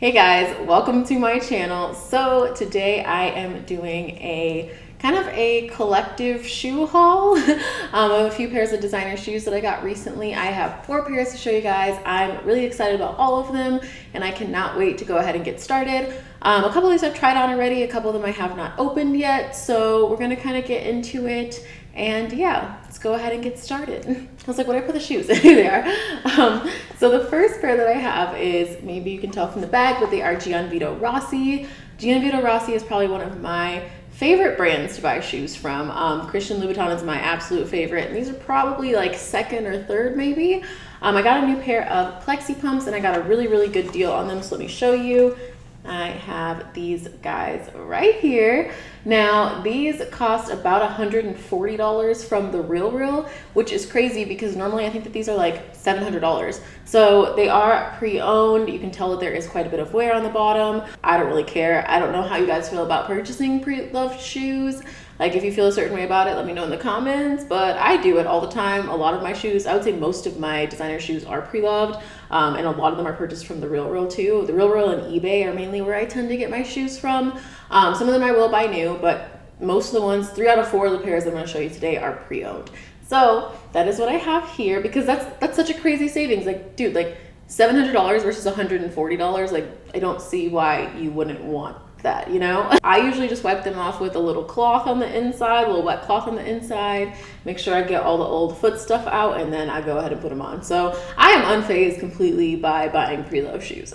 Hey guys, welcome to my channel. So today I am doing a kind of a collective shoe haul of a few pairs of designer shoes that I got recently. I have 4 pairs to show you guys. I'm really excited about all of them and I cannot wait to go ahead and get started. A couple of these I've tried on already, a couple of them I have not opened yet, so we're gonna kind of get into it. And yeah, let's go ahead and get started. I was like, what do I put the shoes? Here they are. So the first pair that I have is, maybe you can tell from the bag, but they are Gianvito Rossi. Gianvito Rossi is probably one of my favorite brands to buy shoes from. Christian Louboutin is my absolute favorite. And these are probably like second or third maybe. I got a new pair of Plexi pumps and I got a really good deal on them. So let me show you. I have these guys right here. Now these cost about $140 from the Real, which is crazy because normally I think that these are like $700. So they are pre-owned. You can tell that there is quite a bit of wear on the bottom. I don't really care. I don't know how you guys feel about purchasing pre-loved shoes. Like if you feel a certain way about it, let me know in the comments, but I do it all the time. A lot of my shoes, I would say most of my designer shoes are pre-loved, and a lot of them are purchased from the Real too. The Real and eBay are mainly where I tend to get my shoes from. Some of them I will buy new, but most of the ones, 3 out of 4 of the pairs I'm gonna show you today are pre-owned. So that is what I have here because that's such a crazy savings. Like, dude, like $700 versus $140, like I don't see why you wouldn't want that, you know? I usually just wipe them off with a little cloth on the inside, a little wet cloth on the inside, make sure I get all the old foot stuff out, and then I go ahead and put them on. So I am unfazed completely by buying pre-loved shoes.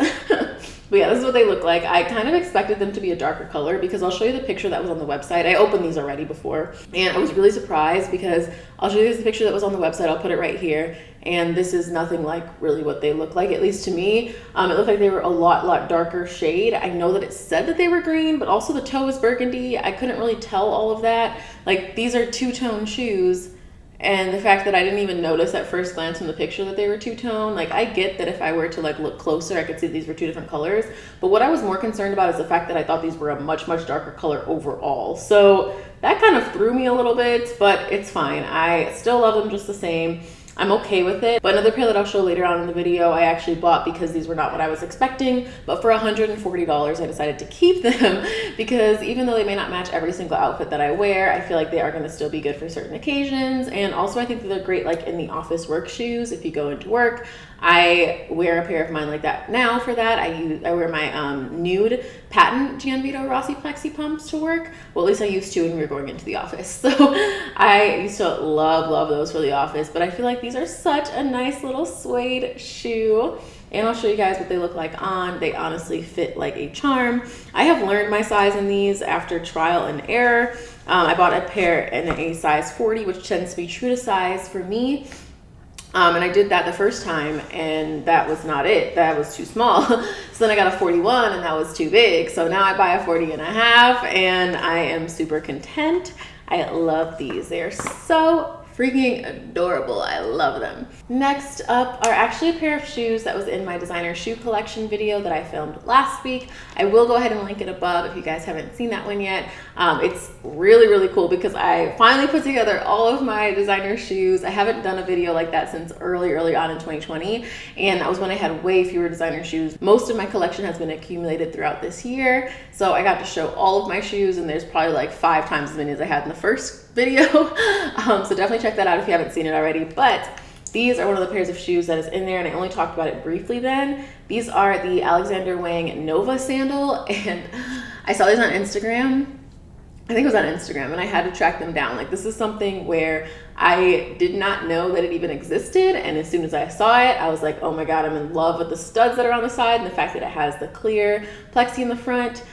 But yeah, this is what they look like. I kind of expected them to be a darker color because I'll show you the picture that was on the website. I opened these already before and I was really surprised because I'll show you the picture that was on the website. I'll put it right here. And this is nothing like really what they look like, at least to me. It looked like they were a lot darker shade. I know that it said that they were green, but also the toe is burgundy. I couldn't really tell all of that. Like, these are two-tone shoes. And the fact that I didn't even notice at first glance from the picture that they were two-tone, like I get that if I were to like look closer, I could see these were 2 different colors. But what I was more concerned about is the fact that I thought these were a much darker color overall. So that kind of threw me a little bit, but it's fine. I still love them just the same. I'm okay with it. But another pair that I'll show later on in the video, I actually bought because these were not what I was expecting, but for $140, I decided to keep them because even though they may not match every single outfit that I wear, I feel like they are gonna still be good for certain occasions. And also I think that they're great like in the office work shoes. If you go into work, I wear a pair of mine like that now for that. I wear my nude patent Gianvito Rossi Plexi pumps to work. Well, at least I used to when we were going into the office. So I used to love those for the office, but I feel like these are such a nice little suede shoe. And I'll show you guys what they look like on. They honestly fit like a charm. I have learned my size in these after trial and error. I bought a pair in a size 40, which tends to be true to size for me. And I did that the first time and that was not it. That was too small. So then I got a 41 and that was too big. So now I buy a 40 and a half and I am super content. I love these. They are so freaking adorable. I love them. Next up are actually a pair of shoes that was in my designer shoe collection video that I filmed last week. I will go ahead and link it above if you guys haven't seen that one yet. It's really cool because I finally put together all of my designer shoes. I haven't done a video like that since early on in 2020, and that was when I had way fewer designer shoes. Most of my collection has been accumulated throughout this year, so I got to show all of my shoes, and there's probably like 5 times as many as I had in the first video. So definitely check that out if you haven't seen it already. But these are one of the pairs of shoes that is in there, and I only talked about it briefly then. These are the Wang Nova sandal, and I saw these on Instagram. I think it was on Instagram, and I had to track them down. Like, this is something where I did not know that it even existed, and as soon as I saw it, I was like, oh my god, I'm in love with the studs that are on the side and the fact that it has the clear plexi in the front.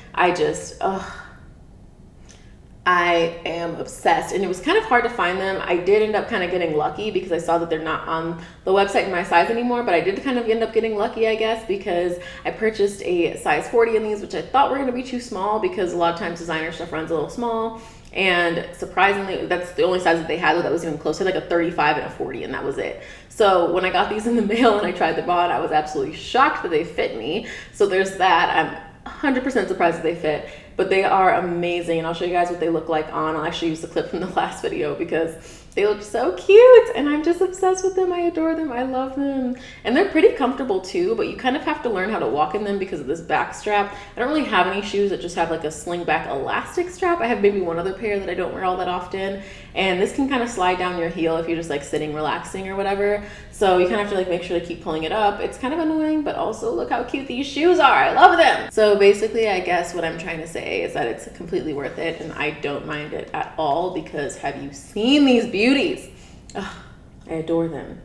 I am obsessed, and it was kind of hard to find them. I did end up kind of getting lucky because I saw that they're not on the website in my size anymore, but I did kind of end up getting lucky, I guess, because I purchased a size 40 in these, which I thought were going to be too small because a lot of times designer stuff runs a little small. And surprisingly, that's the only size that they had that was even closer, like a 35 and a 40, and that was it. So when I got these in the mail and I tried them on, I was absolutely shocked that they fit me. So there's that. I'm 100% surprised that they fit, but they are amazing, and I'll show you guys what they look like on. I'll actually use the clip from the last video because They look so cute, and I'm just obsessed with them. I adore them. I love them. And they're pretty comfortable too, but you kind of have to learn how to walk in them because of this back strap. I don't really have any shoes that just have like a sling back elastic strap. I have maybe one other pair that I don't wear all that often, and this can kind of slide down your heel if you're just like sitting relaxing or whatever. So you kind of have to like make sure to keep pulling it up. It's kind of annoying, but also look how cute these shoes are. I love them. So basically, I guess what I'm trying to say is that it's completely worth it, and I don't mind it at all because have you seen these beauties? Ugh, I adore them.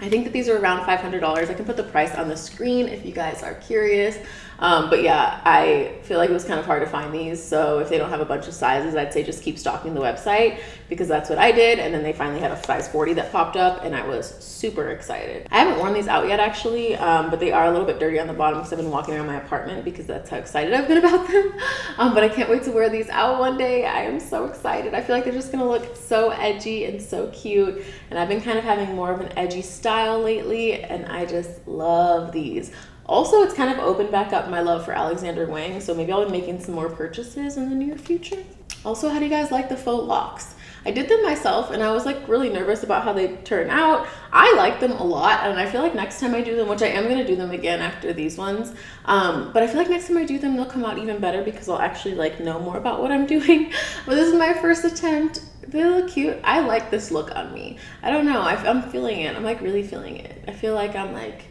I think that these are around $500. I can put the price on the screen if you guys are curious. But yeah, I feel like it was kind of hard to find these. So if they don't have a bunch of sizes, I'd say just keep stalking the website because that's what I did. And then they finally had a size 40 that popped up and I was super excited. I haven't worn these out yet actually, but they are a little bit dirty on the bottom because I've been walking around my apartment because that's how excited I've been about them. But I can't wait to wear these out one day. I am so excited. I feel like they're just gonna look so edgy and so cute. And I've been kind of having more of an edgy style lately and I just love these. Also, it's kind of opened back up my love for Alexander Wang, so maybe I'll be making some more purchases in the near future. Also, how do you guys like the faux locks? I did them myself and I was like really nervous about how they turn out. I like them a lot and I feel like next time I do them, which I am going to do them again after these ones, but I feel like next time I do them, they'll come out even better because I'll actually like know more about what I'm doing. But this is my first attempt. They look cute. I like this look on me. I don't know. I'm feeling it. I'm like really feeling it. I feel like I'm like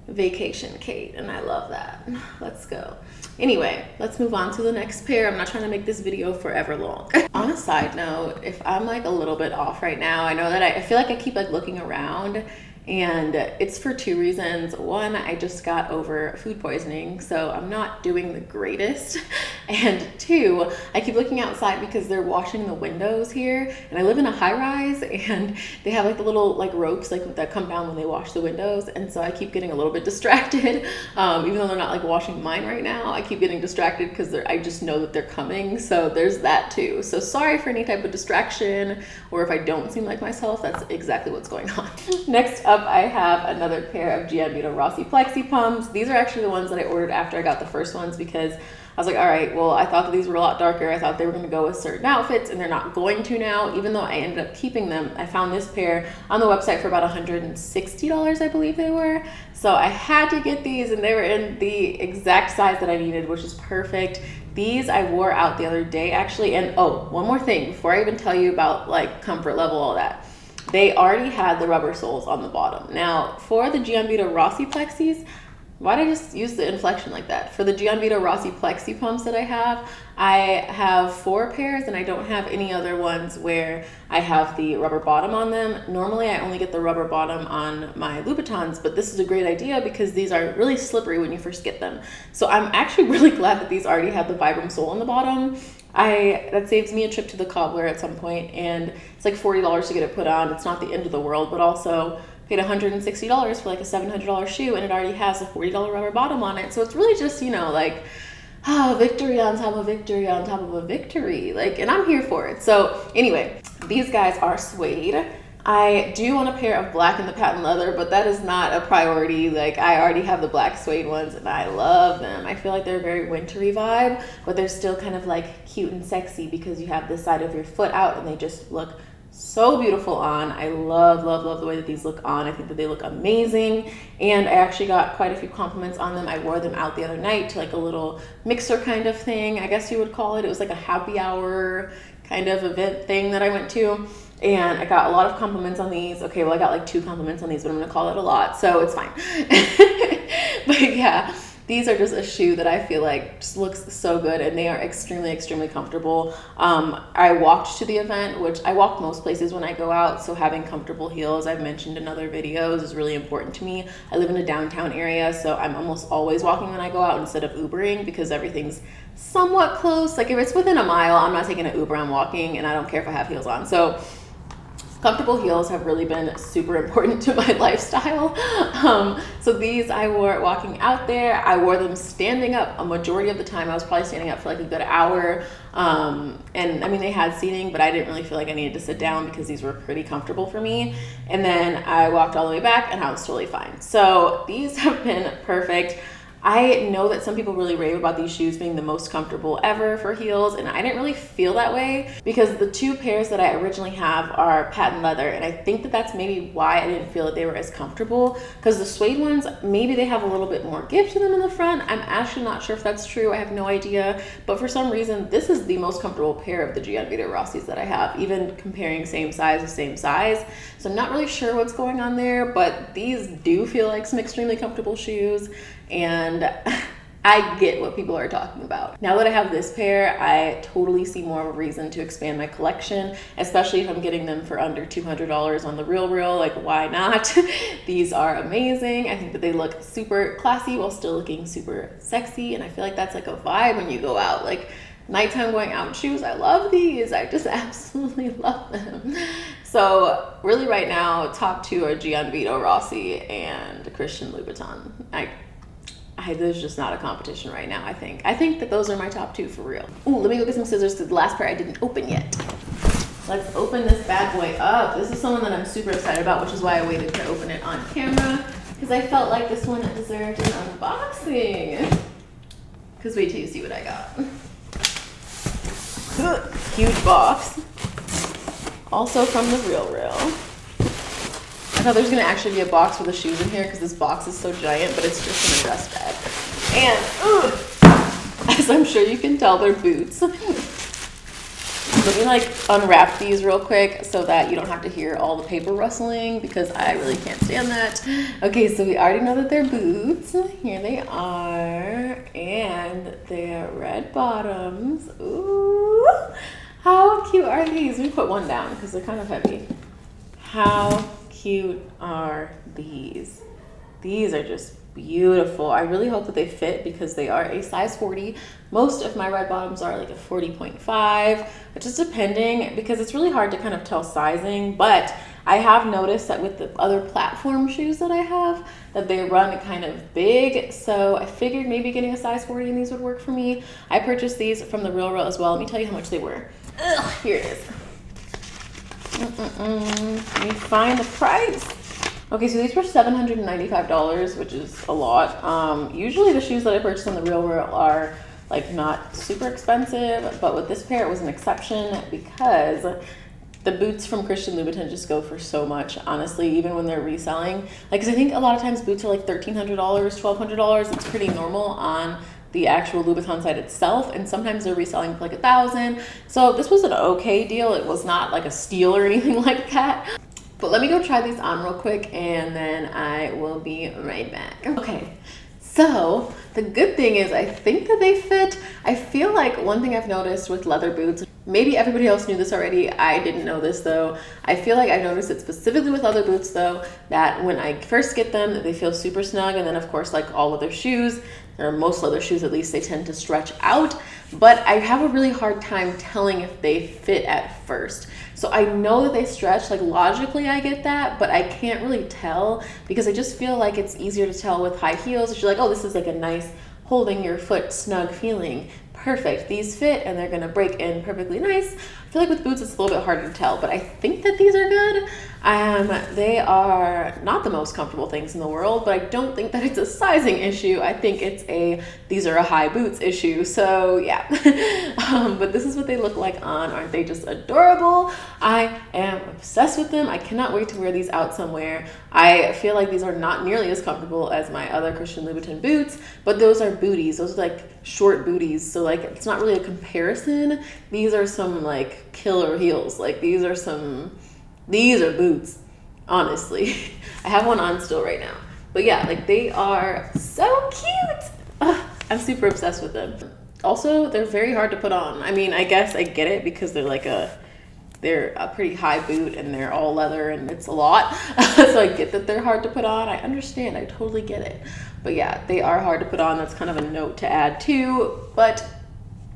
vacation Kate and I love that. Let's go. Anyway, let's move on to the next pair. I'm not trying to make this video forever long. On a side note, if I'm like a little bit off right now, I know that I feel like I keep like looking around and it's for two reasons. One, I just got over food poisoning, so I'm not doing the greatest. And two, I keep looking outside because they're washing the windows here and I live in a high rise and they have like the little like ropes like that come down when they wash the windows. And so I keep getting a little bit distracted. Even though they're not like washing mine right now, I keep getting distracted because I just know that they're coming. So there's that too. So sorry for any type of distraction or if I don't seem like myself, that's exactly what's going on. Next up, I have another pair of Gianvito Rossi Plexi pumps. These are actually the ones that I ordered after I got the first ones because I was like, all right, well, I thought that these were a lot darker. I thought they were going to go with certain outfits and they're not going to now, even though I ended up keeping them. I found this pair on the website for about $160, I believe they were. So I had to get these and they were in the exact size that I needed, which is perfect. These I wore out the other day actually. And oh, one more thing before I even tell you about like comfort level, all that. They already had the rubber soles on the bottom. Now, for the Gianvito Rossi Plexis, why did I just use the inflection like that? For the Gianvito Rossi Plexi pumps that I have 4 pairs and I don't have any other ones where I have the rubber bottom on them. Normally I only get the rubber bottom on my Louboutins, but this is a great idea because these are really slippery when you first get them. So I'm actually really glad that these already have the Vibram sole on the bottom. That saves me a trip to the cobbler at some point and it's like $40 to get it put on. It's not the end of the world, but also paid $160 for like a $700 shoe and it already has a $40 rubber bottom on it. So it's really just, you know, like, oh, victory on top of victory on top of a victory. Like, and I'm here for it. So anyway, these guys are suede. I do want a pair of black in the patent leather, but that is not a priority. Like I already have the black suede ones and I love them. I feel like they're a very wintry vibe, but they're still kind of like cute and sexy because you have this side of your foot out and they just look so beautiful on. I love, love, love the way that these look on. I think that they look amazing. And I actually got quite a few compliments on them. I wore them out the other night to like a little mixer kind of thing, I guess you would call it. It was like a happy hour kind of event thing that I went to. And I got a lot of compliments on these. Okay, well, I got like 2 compliments on these, but I'm gonna call it a lot, so it's fine. But yeah, these are just a shoe that I feel like just looks so good and they are extremely, extremely comfortable. I walked to the event, which I walk most places when I go out, so having comfortable heels, I've mentioned in other videos, is really important to me. I live in a downtown area, so I'm almost always walking when I go out instead of Ubering because everything's somewhat close. Like if it's within a mile, I'm not taking an Uber, I'm walking and I don't care if I have heels on. So comfortable heels have really been super important to my lifestyle. So these I wore walking out there. I wore them standing up a majority of the time. I was probably standing up for like a good hour. And I mean, they had seating, but I didn't really feel like I needed to sit down because these were pretty comfortable for me. And then I walked all the way back and I was totally fine. So these have been perfect. I know that some people really rave about these shoes being the most comfortable ever for heels, and I didn't really feel that way because the two pairs that I originally have are patent leather, and I think that that's maybe why I didn't feel that they were as comfortable, because the suede ones, maybe they have a little bit more give to them in the front. I'm actually not sure if that's true. I have no idea, but for some reason, this is the most comfortable pair of the Gianvito Rossis that I have, even comparing same size to same size. So I'm not really sure what's going on there, but these do feel like some extremely comfortable shoes, and I get what people are talking about. Now that I have this pair, I totally see more of a reason to expand my collection, especially if I'm getting them for under $200 on the Real. Like, why not? These are amazing. I think that they look super classy while still looking super sexy, and I feel like that's like a vibe when you go out. Like, nighttime going out shoes, I love these. I just absolutely love them. So really right now, top two are Gianvito Rossi and Christian Louboutin. There's just not a competition right now, I think. I think that those are my top two for real. Ooh, let me go get some scissors because the last pair I didn't open yet. Let's open this bad boy up. This is someone that I'm super excited about, which is why I waited to open it on camera, because I felt like this one deserved an unboxing. Because wait till you see what I got. Huge box. Also from the Real. I thought there was gonna actually be a box with the shoes in here because this box is so giant, but it's just in a dust bag. And as I'm sure you can tell, they're boots. Let me like unwrap these real quick so that you don't have to hear all the paper rustling, because I really can't stand that. Okay, so we already know that they're boots. Here they are, and they're red bottoms. Ooh, how cute are these? Let me put one down because they're kind of heavy. How cute are these? These are just beautiful. I really hope that they fit because they are a size 40. Most of my red bottoms are like a 40.5, which is depending, because it's really hard to kind of tell sizing, but I have noticed that with the other platform shoes that I have, that they run kind of big, so I figured maybe getting a size 40 in these would work for me. I purchased these from the Real as well. Let me tell you how much they were. Ugh, here it is. Let me find the price. Okay, so these were $795, which is a lot. Usually the shoes that I purchase on the Real are like not super expensive, but with this pair it was an exception because the boots from Christian Louboutin just go for so much, honestly, even when they're reselling. Like, because I think a lot of times boots are like $1,300, $1,200. It's pretty normal on the actual Louboutin site itself, and sometimes they're reselling for like $1,000. So this was an okay deal. It was not like a steal or anything like that. But let me go try these on real quick and then I will be right back. Okay, so the good thing is I think that they fit. I feel like one thing I've noticed with leather boots, maybe everybody else knew this already, I didn't know this though. I feel like I've noticed it specifically with leather boots though, that when I first get them, they feel super snug, and then of course like all leather shoes, or most leather shoes at least, they tend to stretch out, but I have a really hard time telling if they fit at first. So I know that they stretch, like logically I get that, but I can't really tell because I just feel like it's easier to tell with high heels. If you're like, oh, this is like a nice holding your foot snug feeling. Perfect, these fit and they're gonna break in perfectly nice. I feel like with boots it's a little bit harder to tell, but I think that these are good. They are not the most comfortable things in the world, but I don't think that it's a sizing issue. I think it's these are a high boots issue, so yeah. But this is what they look like on. Aren't they just adorable? I am obsessed with them. I cannot wait to wear these out somewhere. I feel like these are not nearly as comfortable as my other Christian Louboutin boots, but those are booties. Those are like short booties, so like it's not really a comparison. These are some like killer heels. Like these are boots, honestly. I have one on still right now, but yeah, like they are so cute. Ugh, I'm super obsessed with them. Also, they're very hard to put on. I mean, I guess I get it because they're a pretty high boot and they're all leather and it's a lot. So I get that they're hard to put on. I understand, I totally get it. But yeah, they are hard to put on. That's kind of a note to add too, but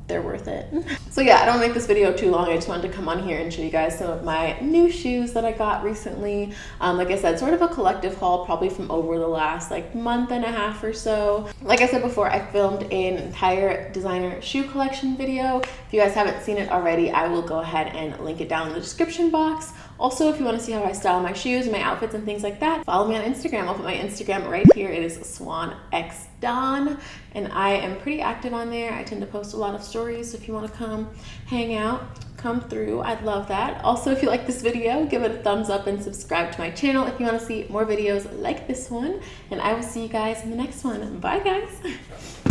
they're worth it. So yeah, I don't make this video too long. I just wanted to come on here and show you guys some of my new shoes that I got recently. Like I said, sort of a collective haul, probably from over the last like month and a half or so. Like I said before, I filmed an entire designer shoe collection video. If you guys haven't seen it already, I will go ahead and link it down in the description box. Also, if you want to see how I style my shoes, my outfits, and things like that, follow me on Instagram. I'll put my Instagram right here. It is SwanXDon, and I am pretty active on there. I tend to post a lot of stories, so if you want to come hang out, come through. I'd love that. Also, if you like this video, give it a thumbs up and subscribe to my channel if you want to see more videos like this one, and I will see you guys in the next one. Bye, guys.